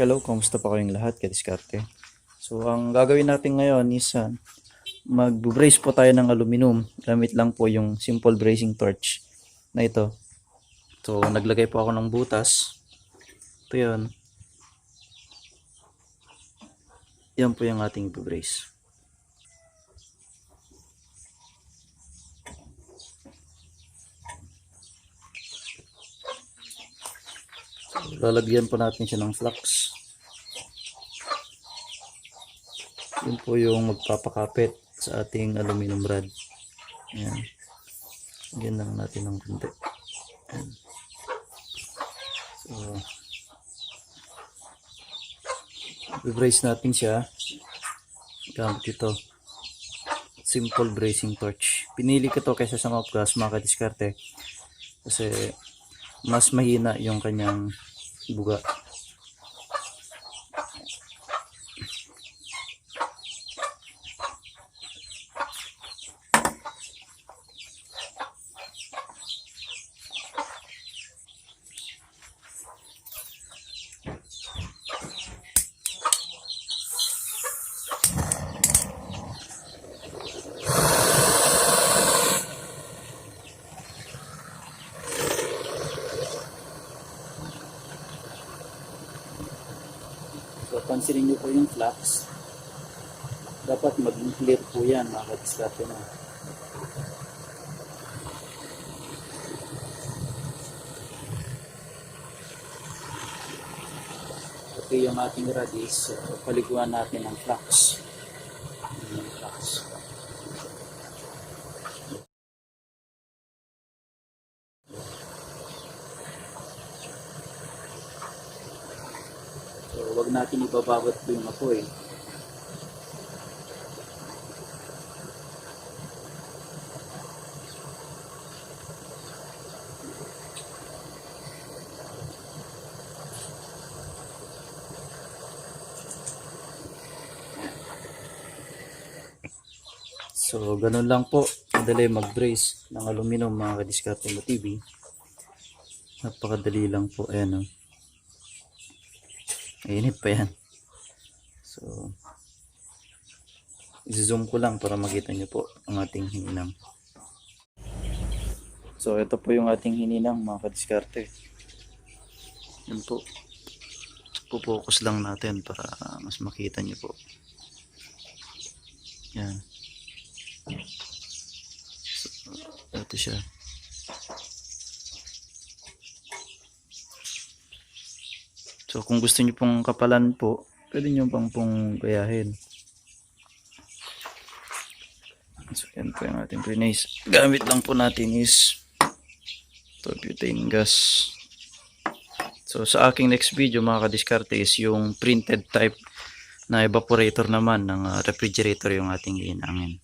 Hello, kamusta pa kayong lahat, kadiskarte? So, ang gagawin natin ngayon is mag-braze po tayo ng aluminum. Gamit lang po yung simple brazing torch na ito. So, naglagay po ako ng butas. Ito yun. Yan po yung ating braze. Lalagyan po natin siya ng flux. Yun po yung magpapakapit sa ating aluminum rod. Ayan. Lagyan lang natin ng konti. Ayan. So, i-braze natin siya gamit ito. Simple brazing torch. Pinili ko to kaysa sa magbraze, mga kadiskarte, kasi mas mahina yung kanyang buga. So, pansinin nyo po yung flux. Dapat maging clear po yan, mga kadiskarte na. Okay, yung ating rod is paliguan natin ng flux. Yung flux. So, wag natin ibababad po yung apoy. So, ganun lang po. Madali mag-braze ng aluminum, mga KADISKARTEMOTV. Napakadali lang po. Ayan, oh. Mainit pa yan. So, i-zoom ko lang para makita nyo po ang ating hininang. So, ito po yung ating hininang, mga kadiskarte. Yan po. Pupokus lang natin para mas makita nyo po. Yan. So, ito siya. So, kung gusto nyo pong kapalan po, pwede nyo pong gayahin. So, yan po yung ating braze. Gamit lang po natin is butane gas. So, sa aking next video, mga kadiskarte, is yung printed type na evaporator naman ng refrigerator yung ating hinangin.